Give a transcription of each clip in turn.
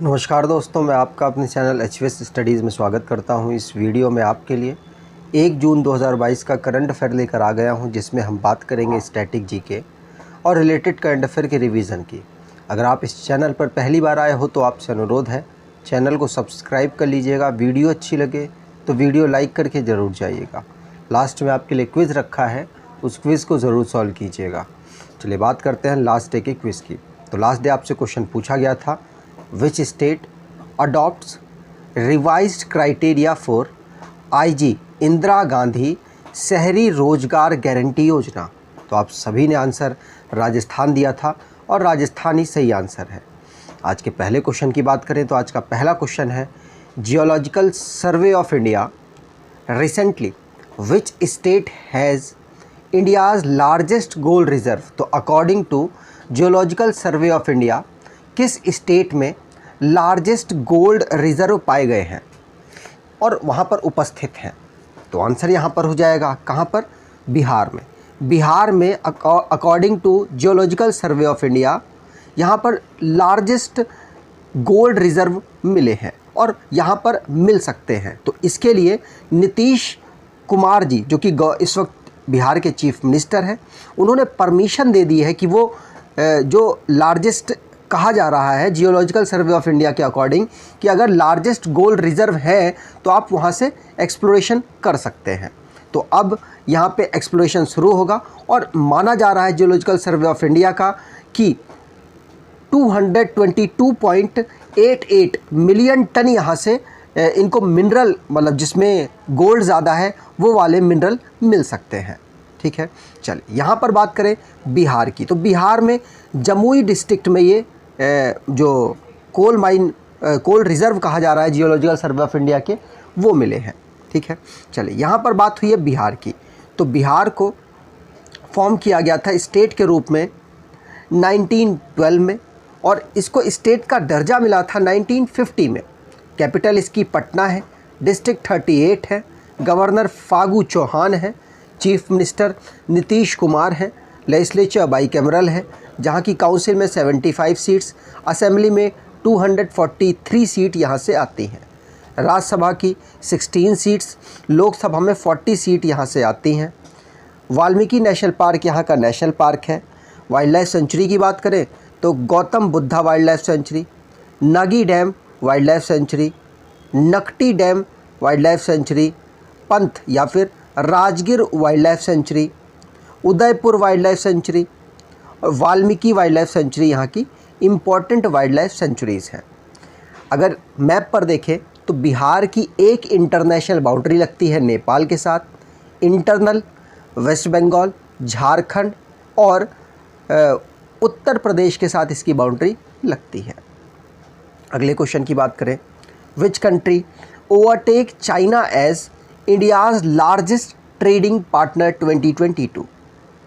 नमस्कार दोस्तों, मैं आपका अपने चैनल HVS स्टडीज़ में स्वागत करता हूं। इस वीडियो में आपके लिए 1 जून 2022 का करंट अफेयर लेकर आ गया हूं, जिसमें हम बात करेंगे स्टैटिक जीके और रिलेटेड करंट अफेयर के रिवीजन की। अगर आप इस चैनल पर पहली बार आए हो तो आपसे अनुरोध है, चैनल को सब्सक्राइब कर लीजिएगा। वीडियो अच्छी लगे तो वीडियो लाइक करके ज़रूर जाइएगा। लास्ट में आपके लिए क्विज़ रखा है, उस क्विज़ को ज़रूर सॉल्व कीजिएगा। चलिए बात करते हैं लास्ट डे के क्विज़ की। तो लास्ट डे आपसे क्वेश्चन पूछा गया था, Which state adopts revised criteria for IG Indira Gandhi शहरी रोजगार गारंटी योजना? तो आप सभी ने आंसर राजस्थान दिया था और राजस्थान ही सही आंसर है। आज के पहले क्वेश्चन की बात करें तो आज का पहला क्वेश्चन है, geological survey of India recently which state has India's largest gold reserve? तो according to geological survey of India किस स्टेट में लार्जेस्ट गोल्ड रिजर्व पाए गए हैं और वहाँ पर उपस्थित हैं? तो आंसर यहाँ पर हो जाएगा, कहाँ पर? बिहार में। बिहार में according to geological survey of India यहाँ पर लार्जेस्ट गोल्ड रिजर्व मिले हैं और यहाँ पर मिल सकते हैं। तो इसके लिए नीतीश कुमार जी, जो कि इस वक्त बिहार के चीफ मिनिस्टर हैं, उन्होंने परमिशन दे दी है कि वो जो लार्जेस्ट कहा जा रहा है जियोलॉजिकल सर्वे ऑफ इंडिया के अकॉर्डिंग कि अगर लार्जेस्ट गोल्ड रिजर्व है तो आप वहाँ से एक्सप्लोरेशन कर सकते हैं। तो अब यहाँ पे एक्सप्लोरेशन शुरू होगा और माना जा रहा है जियोलॉजिकल सर्वे ऑफ इंडिया का कि 222.88 मिलियन टन यहाँ से इनको मिनरल, मतलब जिसमें गोल्ड ज़्यादा है वो वाले मिनरल मिल सकते हैं। ठीक है, चलिए यहाँ पर बात करें बिहार की। तो बिहार में जमुई डिस्ट्रिक्ट में ये जो कोल रिजर्व कहा जा रहा है जियोलॉजिकल सर्वे ऑफ इंडिया के, वो मिले हैं। ठीक है, चलिए यहाँ पर बात हुई है बिहार की। तो बिहार को फॉर्म किया गया था स्टेट के रूप में 1912 में और इसको स्टेट का दर्जा मिला था 1950 में। कैपिटल इसकी पटना है, डिस्ट्रिक्ट 38 है, गवर्नर फागू चौहान है, चीफ मिनिस्टर नीतीश कुमार है, लेजिस्लेचर बाईकैमरल है, जहाँ की काउंसिल में 75 सीट्स, असेंबली में 243 सीट यहाँ से आती हैं, राज्यसभा की 16 सीट्स, लोकसभा में 40 सीट यहाँ से आती हैं। वाल्मीकि नेशनल पार्क यहाँ का नेशनल पार्क है। वाइल्ड लाइफ सेंचुरी की बात करें तो Gautam Buddha wildlife sanctuary, Nagi dam wildlife sanctuary, Nakti dam wildlife sanctuary, Pant या फिर Rajgir wildlife sanctuary, Udaipur wildlife sanctuary और वाल्मीकि वाइल्ड लाइफ सेंचुरी यहाँ की इम्पॉर्टेंट वाइल्ड लाइफ सेंचुरीज़ हैं। अगर मैप पर देखें तो बिहार की एक इंटरनेशनल बाउंड्री लगती है नेपाल के साथ, इंटरनल वेस्ट बंगाल, झारखंड और उत्तर प्रदेश के साथ इसकी बाउंड्री लगती है। अगले क्वेश्चन की बात करें, which country overtake China as India's largest trading partner 2022?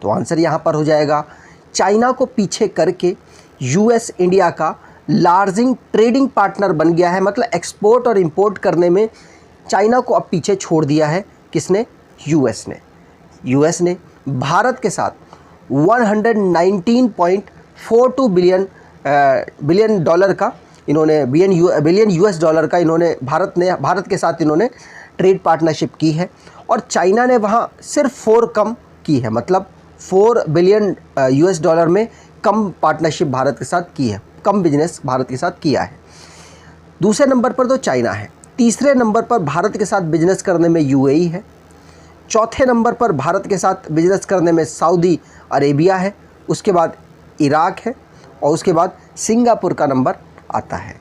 तो आंसर यहाँ पर हो जाएगा, चाइना को पीछे करके यूएस इंडिया का लार्जिंग ट्रेडिंग पार्टनर बन गया है। मतलब एक्सपोर्ट और इंपोर्ट करने में चाइना को अब पीछे छोड़ दिया है। किसने? यूएस ने। यूएस ने भारत के साथ 119.42 बिलियन डॉलर का इन्होंने बिलियन यूएस डॉलर का इन्होंने भारत के साथ इन्होंने ट्रेड पार्टनरशिप की है और चाइना ने वहाँ सिर्फ 4 कम की है। मतलब 4 बिलियन यूएस डॉलर में कम पार्टनरशिप भारत के साथ की है, कम बिजनेस भारत के साथ किया है। दूसरे नंबर पर तो चाइना है, तीसरे नंबर पर भारत के साथ बिजनेस करने में यूएई है, चौथे नंबर पर भारत के साथ बिजनेस करने में सऊदी अरेबिया है, उसके बाद इराक है और उसके बाद सिंगापुर का नंबर आता है।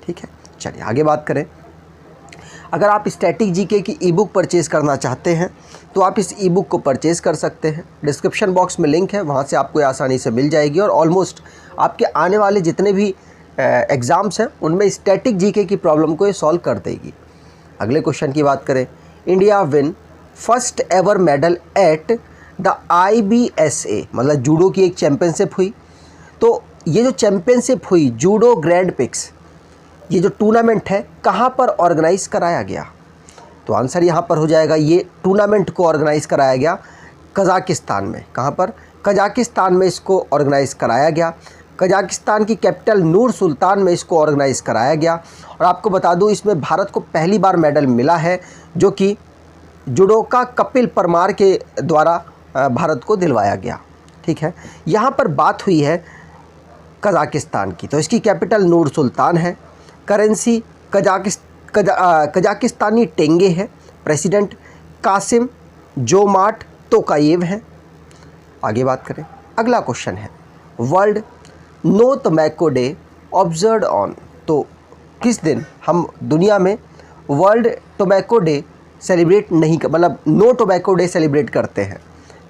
ठीक है, चलिए आगे बात करें। अगर आप स्टैटिक जीके की ई बुक परचेज़ करना चाहते हैं तो आप इस ई बुक को परचेज़ कर सकते हैं। डिस्क्रिप्शन बॉक्स में लिंक है, वहाँ से आपको आसानी से मिल जाएगी और ऑलमोस्ट आपके आने वाले जितने भी एग्ज़ाम्स हैं उनमें स्टैटिक जीके की प्रॉब्लम को ये सॉल्व कर देगी। अगले क्वेश्चन की बात करें, India win first ever medal at the IBSA, मतलब जूडो की एक चैम्पियनशिप हुई। तो ये जो चैम्पियनशिप हुई जूडो ग्रैंड पिक्स, ये जो टूर्नामेंट है कहाँ पर ऑर्गेनाइज़ कराया गया? तो आंसर यहाँ पर हो जाएगा, ये टूर्नामेंट को ऑर्गेनाइज़ कराया गया कज़ाकिस्तान में। कहाँ पर? कजाकिस्तान में इसको ऑर्गेनाइज़ कराया गया। कजाकिस्तान की कैपिटल नूर सुल्तान में इसको ऑर्गेनाइज़ कराया गया। और आपको बता दूं इसमें भारत को पहली बार मेडल मिला है, जो कि जुडोका कपिल परमार के द्वारा भारत को दिलवाया गया। ठीक है, यहाँ पर बात हुई है कजाकिस्तान की, तो इसकी कैपिटल नूर सुल्तान है, करेंसी कजाकिस्तानी टेंगे है, प्रेसिडेंट कासिम जोमार्ट तोकायेव है। आगे बात करें, अगला क्वेश्चन है world no tobacco day observed on. तो किस दिन हम दुनिया में वर्ल्ड टोबैको डे सेलिब्रेट नहीं मतलब नो टोबैको डे सेलिब्रेट करते हैं?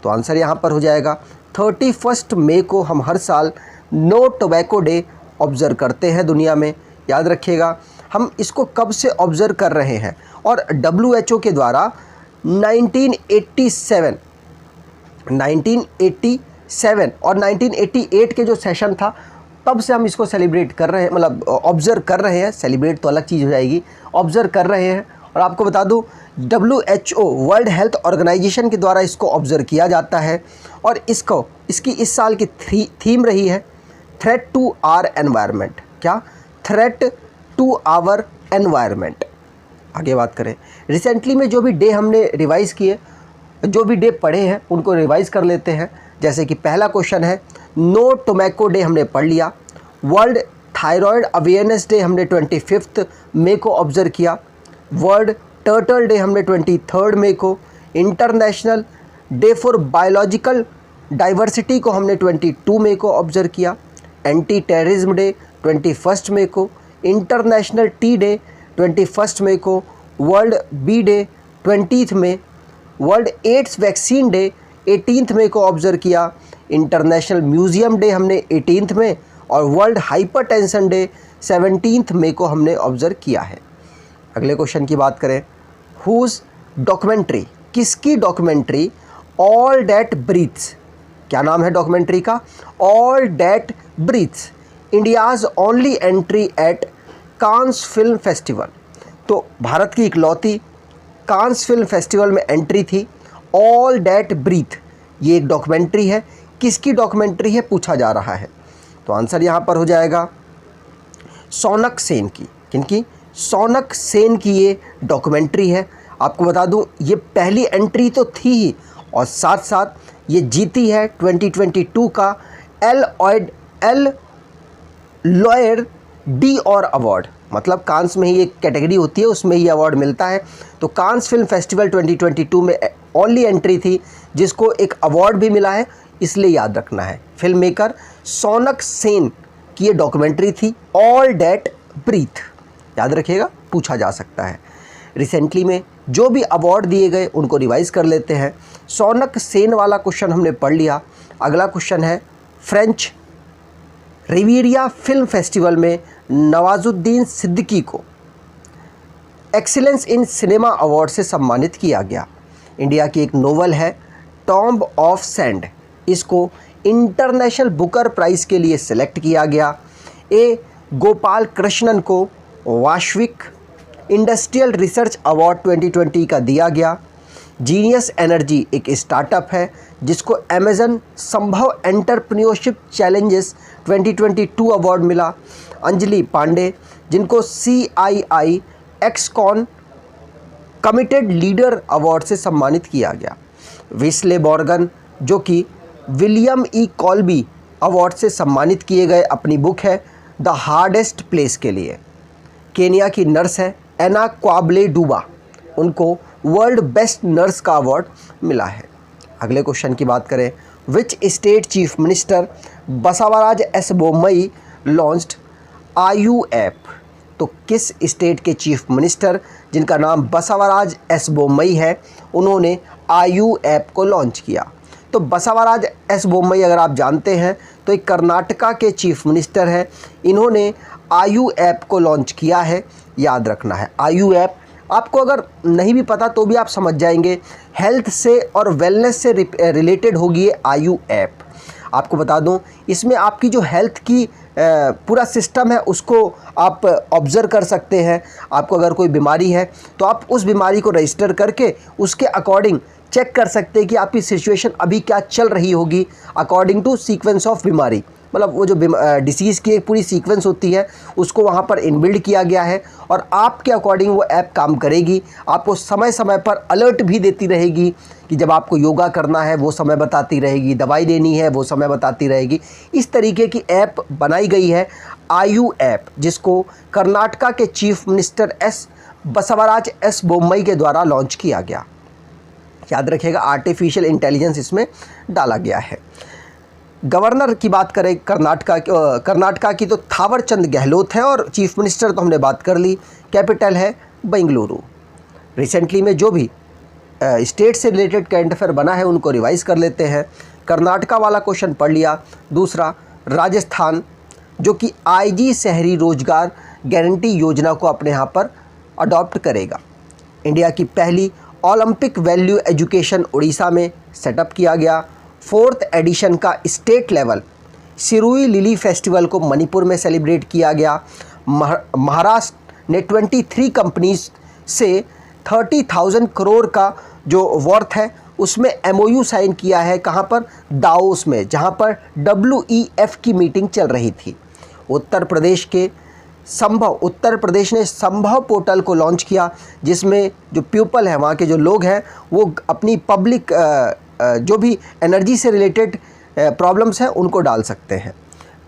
तो आंसर यहाँ पर हो जाएगा 31 मई को हम हर साल नो टोबैको डे ऑब्ज़र्व करते हैं दुनिया में। याद रखिएगा, हम इसको कब से ऑब्ज़र्व कर रहे हैं, और WHO के द्वारा 1987 और 1988 के जो सेशन था तब से हम इसको सेलिब्रेट कर रहे हैं, मतलब ऑब्ज़र्व कर रहे हैं। सेलिब्रेट तो अलग चीज़ हो जाएगी, ऑब्ज़र्व कर रहे हैं। और आपको बता दूं WHO वर्ल्ड हेल्थ ऑर्गेनाइजेशन के द्वारा इसको ऑब्ज़र्व किया जाता है, और इसकी इस साल की थीम रही है थ्रेट टू आवर एनवायरनमेंट। क्या? Threat to our environment. आगे बात करें, रिसेंटली में जो भी डे हमने रिवाइज़ किए, जो भी डे पढ़े हैं उनको रिवाइज़ कर लेते हैं। जैसे कि पहला क्वेश्चन है नो टोबैको डे हमने पढ़ लिया, वर्ल्ड थायराइड अवेयरनेस डे हमने 25 मई को ऑब्ज़र्व किया, वर्ल्ड टर्टल डे हमने 23 मई को, international day for biological diversity को हमने 22 मई को ऑब्ज़र्व किया, एंटी टेररिज्म डे 21 मई को, इंटरनेशनल टी डे 21 मई को, वर्ल्ड बी डे 20 मई, वर्ल्ड एड्स वैक्सीन डे 18 मई को ऑब्ज़र्व किया, इंटरनेशनल म्यूज़ियम डे हमने 18 मई, और वर्ल्ड हाइपरटेंशन डे 17 मई को हमने ऑब्ज़र्व किया है। अगले क्वेश्चन की बात करें, हुज डॉक्यूमेंट्री, किसकी डॉक्यूमेंट्री ऑल डैट ब्रीथ्स, क्या नाम है डॉक्यूमेंट्री का? All that breathes, India's only entry at Cannes film festival. तो भारत की इकलौती कांस फिल्म फेस्टिवल में एंट्री थी। ऑल डैट ब्रीथ ये एक डॉक्यूमेंट्री है, किसकी डॉक्यूमेंट्री है पूछा जा रहा है। तो आंसर यहाँ पर हो जाएगा सोनक सेन की। किनकी? सोनक सेन की ये डॉक्यूमेंट्री है। आपको बता दूं ये पहली एंट्री तो थी ही, और साथ साथ ये जीती है 2022 का एल लॉयर डी और अवार्ड। मतलब कांस में ही एक कैटेगरी होती है, उसमें ही अवार्ड मिलता है। तो कांस फिल्म फेस्टिवल 2022 में ओनली एंट्री थी जिसको एक अवार्ड भी मिला है, इसलिए याद रखना है। फिल्म मेकर सोनक सेन की ये डॉक्यूमेंट्री थी ऑल डैट ब्रीथ, याद रखिएगा, पूछा जा सकता है। रिसेंटली में जो भी अवार्ड दिए गए उनको रिवाइज़ कर लेते हैं। सोनक सेन वाला क्वेश्चन हमने पढ़ लिया। अगला क्वेश्चन है फ्रेंच रिवियरा फिल्म फेस्टिवल में नवाजुद्दीन सिद्दीकी को एक्सीलेंस इन सिनेमा अवार्ड से सम्मानित किया गया। इंडिया की एक नोवेल है टॉम्ब ऑफ सैंड, इसको इंटरनेशनल बुकर प्राइज़ के लिए सिलेक्ट किया गया। ए गोपाल कृष्णन को वैश्विक इंडस्ट्रियल रिसर्च अवार्ड 2020 का दिया गया। जीनियस एनर्जी एक स्टार्टअप है जिसको अमेज़न संभव एंटरप्रेन्योरशिप चैलेंजेस 2022 अवार्ड मिला। अंजलि पांडे जिनको CII Excon committed leader award से सम्मानित किया गया। वेस्ले मॉर्गन जो कि विलियम E. कॉल्बी अवार्ड से सम्मानित किए गए, अपनी बुक है द हार्डेस्ट प्लेस के लिए। केनिया की नर्स है एना क्वाबले डूबा, उनको वर्ल्ड बेस्ट नर्स का अवार्ड मिला है। अगले क्वेश्चन की बात करें, which state chief minister Basavaraj S Bommai launched आयु ऐप। तो किस स्टेट के चीफ मिनिस्टर जिनका नाम बसवराज एस बोम्मई है, उन्होंने आयु ऐप को लॉन्च किया। तो बसवराज एस बोम्मई अगर आप जानते हैं तो एक कर्नाटका के चीफ मिनिस्टर हैं, इन्होंने आयु ऐप को लॉन्च किया है, याद रखना है। आयु ऐप आपको अगर नहीं भी पता तो भी आप समझ जाएंगे, हेल्थ से और वेलनेस से रिलेटेड होगी ये आयु ऐप। आपको बता दूं इसमें आपकी जो हेल्थ की पूरा सिस्टम है उसको आप ऑब्ज़र्व कर सकते हैं। आपको अगर कोई बीमारी है तो आप उस बीमारी को रजिस्टर करके उसके अकॉर्डिंग चेक कर सकते हैं कि आपकी सिचुएशन अभी क्या चल रही होगी अकॉर्डिंग टू सीक्वेंस ऑफ बीमारी। मतलब वो जो डिसीज़ की एक पूरी सीक्वेंस होती है उसको वहाँ पर इनबिल्ड किया गया है और आपके अकॉर्डिंग वो ऐप काम करेगी। आपको समय समय पर अलर्ट भी देती रहेगी कि जब आपको योगा करना है वो समय बताती रहेगी, दवाई लेनी है वो समय बताती रहेगी। इस तरीके की ऐप बनाई गई है आयु ऐप, जिसको कर्नाटका के chief minister Basavaraj S Bommai के द्वारा लॉन्च किया गया। याद रखिएगा, आर्टिफिशियल इंटेलिजेंस इसमें डाला गया है। गवर्नर की बात करें कर्नाटका की तो थावर चंद गहलोत है और चीफ मिनिस्टर तो हमने बात कर ली, कैपिटल है बेंगलुरु। रिसेंटली में जो भी स्टेट से रिलेटेड करंट अफेयर बना है उनको रिवाइज़ कर लेते हैं। कर्नाटका वाला क्वेश्चन पढ़ लिया। दूसरा, राजस्थान जो कि आईजी शहरी रोजगार गारंटी योजना को अपने यहाँ पर अडॉप्ट करेगा। इंडिया की पहली ओलंपिक वैल्यू एजुकेशन उड़ीसा में सेटअप किया गया। 4th एडिशन का state level Shirui lily festival को मणिपुर में सेलिब्रेट किया गया। महाराष्ट्र ने 23 कंपनीज से 30,000 करोड़ का जो वर्थ है उसमें MOU साइन किया है। कहाँ पर? दाओस में, जहाँ पर WEF की मीटिंग चल रही थी। उत्तर प्रदेश ने संभव पोर्टल को लॉन्च किया, जिसमें जो पीपल है, वहाँ के जो लोग हैं, वो अपनी पब्लिक जो भी एनर्जी से रिलेटेड प्रॉब्लम्स हैं उनको डाल सकते हैं।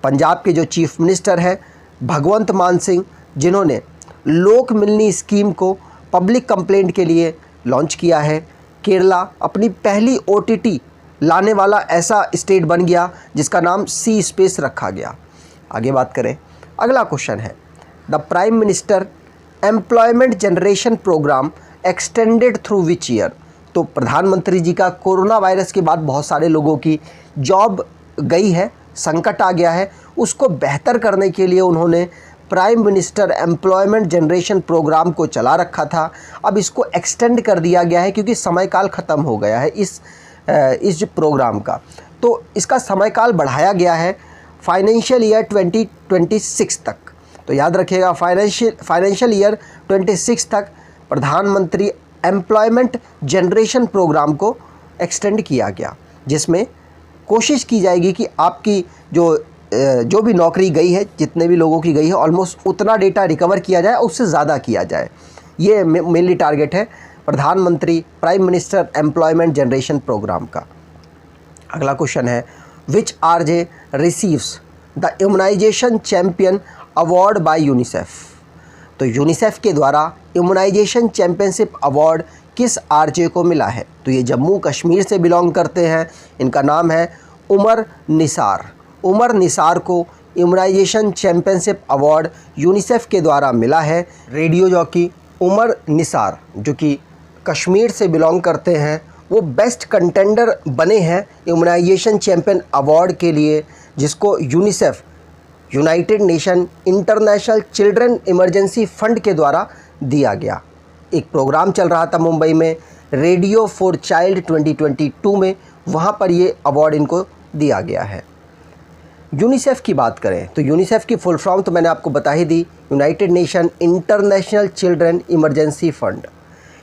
पंजाब के जो चीफ मिनिस्टर हैं भगवंत मान सिंह, जिन्होंने लोक मिलनी स्कीम को पब्लिक कंप्लेंट के लिए लॉन्च किया है। केरला अपनी पहली OTT लाने वाला ऐसा स्टेट बन गया जिसका नाम सी स्पेस रखा गया। आगे बात करें, अगला क्वेश्चन है the prime minister employment generation programme extended through which year. तो प्रधानमंत्री जी का कोरोना वायरस के बाद बहुत सारे लोगों की जॉब गई है, संकट आ गया है, उसको बेहतर करने के लिए उन्होंने prime minister employment generation programme को चला रखा था। अब इसको एक्सटेंड कर दिया गया है क्योंकि समयकाल ख़त्म हो गया है इस जो प्रोग्राम का। तो इसका समयकाल बढ़ाया गया है फाइनेंशियल ईयर 2026 तक। तो याद रखिएगा, फाइनेंशियल ईयर 26 तक प्रधानमंत्री एम्प्लॉयमेंट जनरेशन प्रोग्राम को एक्सटेंड किया गया, जिसमें कोशिश की जाएगी कि आपकी जो भी नौकरी गई है, जितने भी लोगों की गई है, ऑलमोस्ट उतना डेटा रिकवर किया जाए, उससे ज़्यादा किया जाए। ये मेनली टारगेट है प्रधानमंत्री prime minister employment generation programme का। अगला क्वेश्चन है which RJ receives the immunisation champion award by UNICEF. तो यूनिसेफ के द्वारा इम्यूनाइजेशन चैम्पियनशिप अवार्ड किस RJ को मिला है? तो ये जम्मू कश्मीर से बिलोंग करते हैं। इनका नाम है उमर निसार। उमर निसार को इम्यूनाइजेशन चैम्पियनशिप अवार्ड यूनिसेफ के द्वारा मिला है। रेडियो जॉकी उमर निसार जो कि कश्मीर से बिलोंग करते हैं, वो बेस्ट कंटेंडर बने हैं इम्यूनाइजेशन चैम्पियन अवार्ड के लिए, जिसको UNICEF United nation international children emergency fund के द्वारा दिया गया। एक प्रोग्राम चल रहा था मुंबई में, रेडियो फॉर चाइल्ड 2022 में, वहाँ पर ये अवार्ड इनको दिया गया है। यूनिसेफ की बात करें तो यूनिसेफ की फुल फॉर्म तो मैंने आपको बता ही दी, united nation international children emergency fund.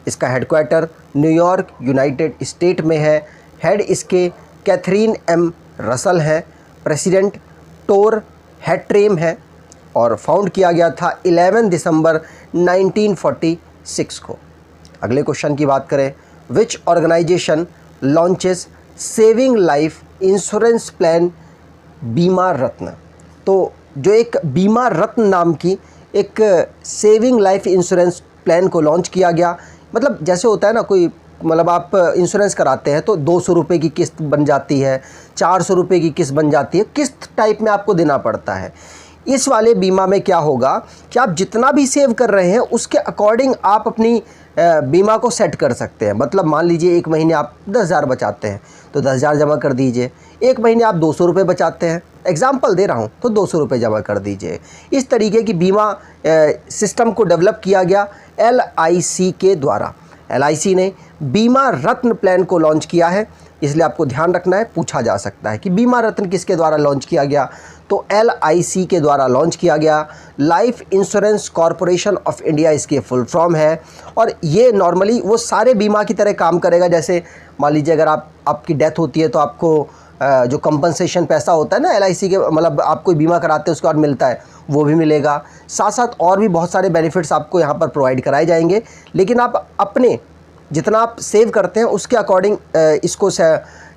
इसका हेडक्वार्टर न्यूयॉर्क यूनाइटेड स्टेट में है। हेड इसके कैथरीन M रसल हैं। प्रेसिडेंट टोर हैट्रेम है और फाउंड किया गया था 11 दिसंबर 1946 को। अगले क्वेश्चन की बात करें, which organization launches saving life insurance plan Bima Ratna. तो जो एक बीमा रत्न नाम की एक सेविंग लाइफ इंश्योरेंस प्लान को लॉन्च किया गया। मतलब जैसे होता है ना, कोई मतलब आप इंश्योरेंस कराते हैं तो 200 रुपये की किस्त बन जाती है, 400 रुपये की किस्त बन जाती है, किस्त टाइप में आपको देना पड़ता है। इस वाले बीमा में क्या होगा कि आप जितना भी सेव कर रहे हैं उसके अकॉर्डिंग आप अपनी बीमा को सेट कर सकते हैं। मतलब मान लीजिए एक महीने आप 10,000 बचाते हैं तो 10,000 जमा कर दीजिए। एक महीने आप 200 रुपये बचाते हैं, एग्जाम्पल दे रहा हूँ, तो 200 रुपये जमा कर दीजिए। इस तरीके की बीमा सिस्टम को डेवलप किया गया LIC के द्वारा। LIC ने बीमा रत्न प्लान को लॉन्च किया है, इसलिए आपको ध्यान रखना है, पूछा जा सकता है कि बीमा रत्न किसके द्वारा लॉन्च किया गया। तो LIC के द्वारा लॉन्च किया गया। Life insurance corporation of India इसकी फुल फॉर्म है। और ये नॉर्मली वो सारे बीमा की तरह काम करेगा। जैसे मान लीजिए अगर आपकी डेथ होती है तो आपको जो कंपनसेशन पैसा होता है ना LIC के, मतलब आप कोई बीमा कराते हैं उसके बाद मिलता है, वो भी मिलेगा। साथ साथ और भी बहुत सारे बेनिफिट्स आपको यहाँ पर प्रोवाइड कराए जाएंगे। लेकिन आप अपने जितना आप सेव करते हैं उसके अकॉर्डिंग इसको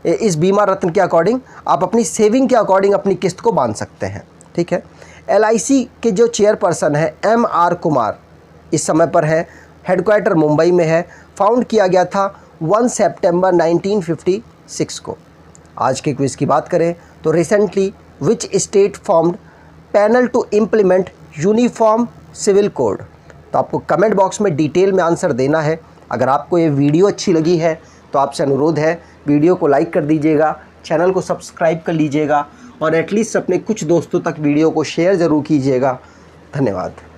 इस बीमा रत्न के अकॉर्डिंग आप अपनी सेविंग के अकॉर्डिंग अपनी किस्त को बांध सकते हैं। ठीक है। LIC के जो चेयरपर्सन है MR कुमार इस समय पर है, हेडक्वार्टर मुंबई में है, फाउंड किया गया था 1 सितंबर 1956 को। आज के क्विज़ की बात करें तो recently which state formed panel to implement uniform civil code. तो आपको कमेंट बॉक्स में डिटेल में आंसर देना है। अगर आपको ये वीडियो अच्छी लगी है तो आपसे अनुरोध है वीडियो को लाइक कर दीजिएगा, चैनल को सब्सक्राइब कर लीजिएगा और एटलीस्ट अपने कुछ दोस्तों तक वीडियो को शेयर ज़रूर कीजिएगा। धन्यवाद।